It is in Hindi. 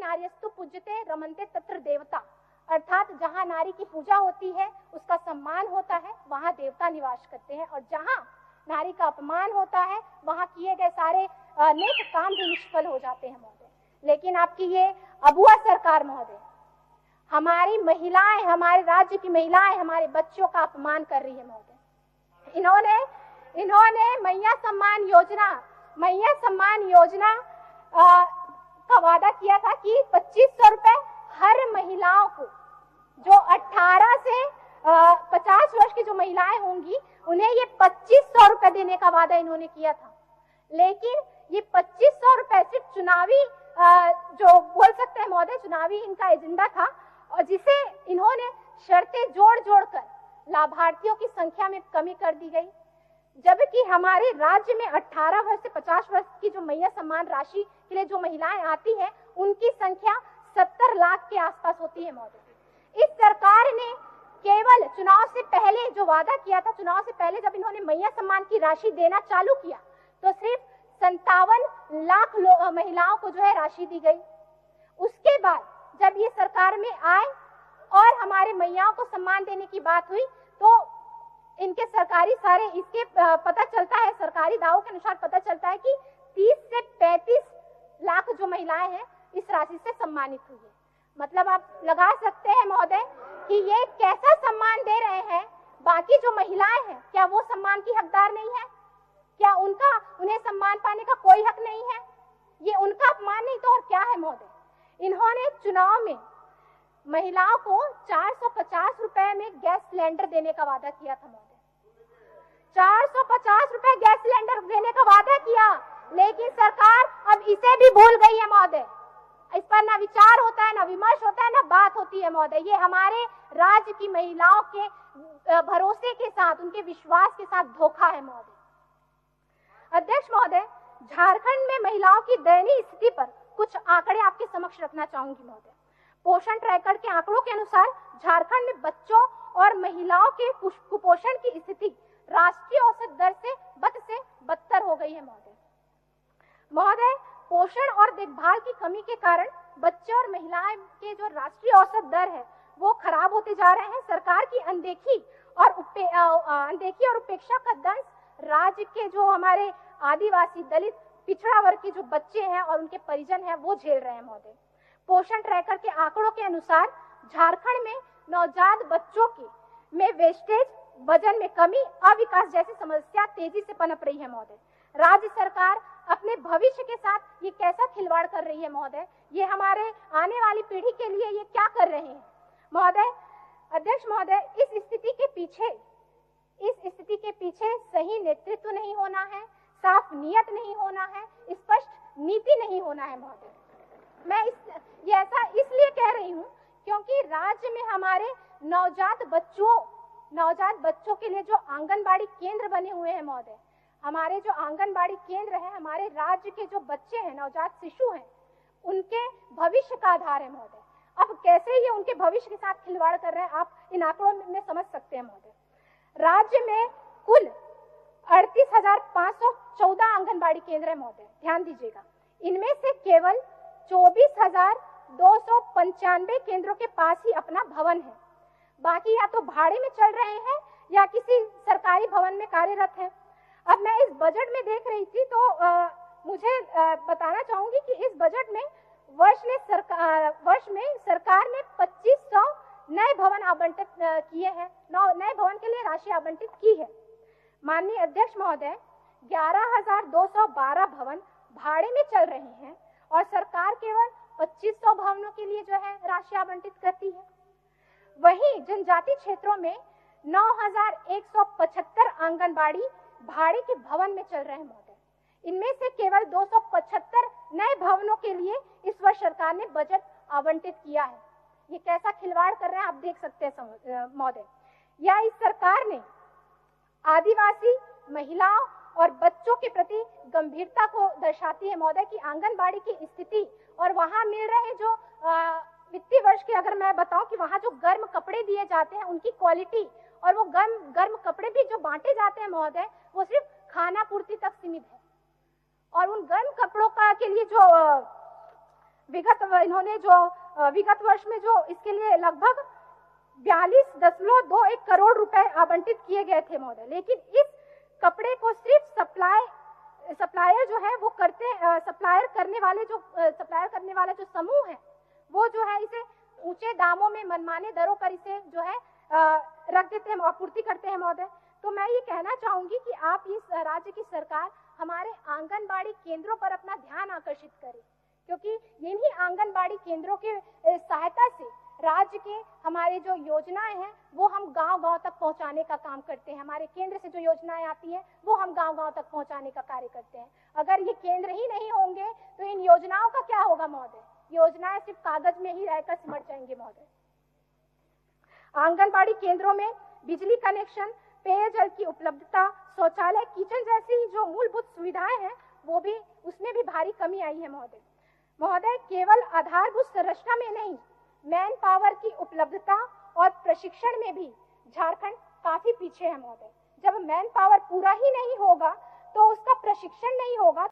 नार्यस्तु पूज्यते रमन्ते तत्र देवता, अर्थात जहाँ नारी की पूजा होती है, उसका सम्मान होता है, वहाँ देवता निवास करते हैं, और जहाँ नारी का अपमान होता है वहाँ किए गए सारे नेक काम भी निष्फल हो जाते हैं महोदय। लेकिन आपकी ये अबुआ सरकार महोदय हमारी महिलाएं, हमारे राज्य की महिलाएं, हमारे बच्चों का अपमान कर रही है महोदय। इन्होंने मैया सम्मान योजना का वादा किया था कि 2500 रुपए हर महिलाओं को, जो 18 से 50 वर्ष की जो महिलाएं होंगी उन्हें ये 2500 रुपए देने का वादा इन्होंने किया था। लेकिन ये 2500 रुपए सिर्फ चुनावी जो बोल सकते हैं महोदय, चुनावी इनका एजेंडा था, और जिसे इन्होंने शर्तें जोड़ कर लाभार्थियों की संख्या में कमी कर दी गई, जबकि हमारे राज्य में 18 वर्ष से 50 वर्ष की जो मैया सम्मान राशि के लिए जो महिलाएं आती हैं उनकी संख्या 70 लाख के आसपास होती है महोदय। इस सरकार ने केवल चुनाव से पहले जो वादा किया था, चुनाव से पहले जब इन्होंने मैया सम्मान की राशि देना चालू किया तो सिर्फ 57 लाख महिलाओं को जो है राशि दी गई। उसके बाद जब ये सरकार में आए और हमारे मैयाओं को सम्मान देने की बात हुई तो इनके सरकारी सारे इसके पता चलता है, सरकारी दावों के अनुसार पता चलता है कि 30 से 35 लाख जो महिलाएं हैं इस राशि से सम्मानित हुई है। मतलब आप लगा सकते हैं महोदय कि ये कैसा सम्मान दे रहे हैं। बाकी जो महिलाएं हैं क्या वो सम्मान की हकदार नहीं है? क्या उन्हें सम्मान पाने का कोई हक नहीं है? ये उनका अपमान नहीं तो और क्या है महोदय। इन्होंने चुनाव में महिलाओं को 450 रुपए में गैस सिलेंडर देने का वादा किया था महोदय। 450 रुपए गैस सिलेंडर देने का वादा किया, लेकिन सरकार अब इसे भी भूल गई है महोदय। इस पर ना विचार होता है, ना विमर्श होता है, ना बात होती है महोदय। ये हमारे राज्य की महिलाओं के भरोसे के साथ, उनके विश्वास के साथ धोखा है महोदय। अध्यक्ष महोदय, झारखंड में महिलाओं की दयनीय स्थिति पर कुछ आंकड़े आपके समक्ष रखना चाहूंगी महोदय। पोषण ट्रैकर के आंकड़ों के अनुसार झारखंड में बच्चों और महिलाओं के कुपोषण की स्थिति राष्ट्रीय औसत दर से बदतर हो गई है महोदय। पोषण और देखभाल की कमी के कारण बच्चे और महिलाएं के जो राष्ट्रीय औसत दर है वो खराब होते जा रहे हैं। सरकार की अनदेखी और उपेक्षा का दंश राज्य के जो हमारे आदिवासी, दलित, पिछड़ा वर्ग के जो बच्चे हैं और उनके परिजन हैं वो झेल रहे हैं महोदय। पोषण ट्रैकर के आंकड़ों के अनुसार झारखंड में नवजात बच्चों में वेस्टेज, वजन में कमी, अविकास जैसी समस्या तेजी से पनप रही है महोदय। राज्य सरकार अपने भविष्य के साथ ये कैसा खिलवाड़ कर रही है महोदय। ये हमारे आने वाली पीढ़ी के लिए ये क्या कर रहे हैं महोदय। अध्यक्ष महोदय, इस स्थिति के पीछे सही नेतृत्व नहीं होना है, साफ नियत नहीं होना है, स्पष्ट नीति नहीं होना है महोदय। मैं ये ऐसा इसलिए कह रही हूँ क्योंकि राज्य में हमारे नवजात बच्चों के लिए जो आंगनबाड़ी केंद्र बने हुए हैं महोदय, हमारे जो आंगनबाड़ी केंद्र हैं, हमारे राज्य के जो बच्चे हैं, नवजात शिशु हैं, उनके भविष्य का आधार है महोदय। अब कैसे ये उनके भविष्य के साथ खिलवाड़ कर रहे हैं आप इन आंकड़ों में समझ सकते हैं महोदय। राज्य में कुल 38,514 आंगनबाड़ी केंद्र है महोदय, ध्यान दीजिएगा। इनमें से केवल 24,295 केंद्रों के पास ही अपना भवन है, बाकी या तो भाड़े में चल रहे हैं या किसी सरकारी भवन में कार्यरत हैं। अब मैं इस बजट में देख रही थी तो मुझे बताना चाहूंगी कि इस बजट में वर्ष में सरकार ने 2500 नए भवन आवंटित किए हैं, नए भवन के लिए राशि आवंटित की है। माननीय अध्यक्ष महोदय, 11,212 भवन भाड़े में चल रहे हैं और सरकार केवल 2500 भवनों के लिए जो है राशि आवंटित करती है। वहीं जनजाति क्षेत्रों में 9,175 आंगनबाड़ी भाड़े के भवन में चल रहे हैं महोदय। इनमें से केवल 275 नए भवनों के लिए इस वर्ष सरकार ने बजट आवंटित किया है। ये कैसा खिलवाड़ कर रहे हैं आप देख सकते हैं महोदय। या इस सरकार ने आदिवासी महिलाओं और बच्चों के प्रति गंभीरता को दर्शाती है महोदय कि आंगनबाड़ी की स्थिति और वहां मिल रहे जो वित्तीय वर्ष के अगर मैं बताऊं कि वहां जो गर्म कपड़े दिए जाते हैं उनकी क्वालिटी और वो गर्म कपड़े भी जो बांटे जाते हैं महोदय वो सिर्फ खाना पूर्ति तक सीमित है। और उन गर्म कपड़ों का के लिए जो इन्होंने जो विगत वर्ष में जो इसके लिए लगभग 42.21 करोड़ रुपए आवंटित किए गए थे महोदय। लेकिन इस कपड़े को सिर्फ सप्लायर जो है वो सप्लायर करने वाला जो समूह है वो जो है इसे ऊंचे दामों में मनमाने दरों पर इसे जो है रख देते हैं, आपूर्ति करते हैं महोदय। तो मैं ये कहना चाहूंगी कि आप इस राज्य की सरकार हमारे आंगनबाड़ी केंद्रों पर अपना ध्यान आकर्षित करें, क्योंकि इन्हीं आंगनबाड़ी केंद्रों की सहायता से राज्य के हमारे जो योजनाएं हैं वो हम गांव-गांव तक पहुंचाने का काम करते हैं। हमारे केंद्र से जो योजनाएं आती हैं वो हम गांव-गांव तक पहुंचाने का कार्य करते हैं। अगर ये केंद्र ही नहीं होंगे तो इन योजनाओं का क्या होगा महोदय? योजनाएं सिर्फ कागज में ही रहकर सिमट जाएंगे महोदय। आंगनबाड़ी केंद्रों में बिजली कनेक्शन, पेयजल की उपलब्धता, शौचालय, किचन जैसी जो मूलभूत सुविधाएं हैं वो भी उसमें भी भारी कमी आई है महोदय। केवल आधारभूत संरचना में नहीं, मैन पावर की उपलब्धता और प्रशिक्षण में भी झारखंड काफी पीछे है महोदय। जब मैन पावर पूरा ही नहीं होगा तो उसका प्रशिक्षण नहीं होगा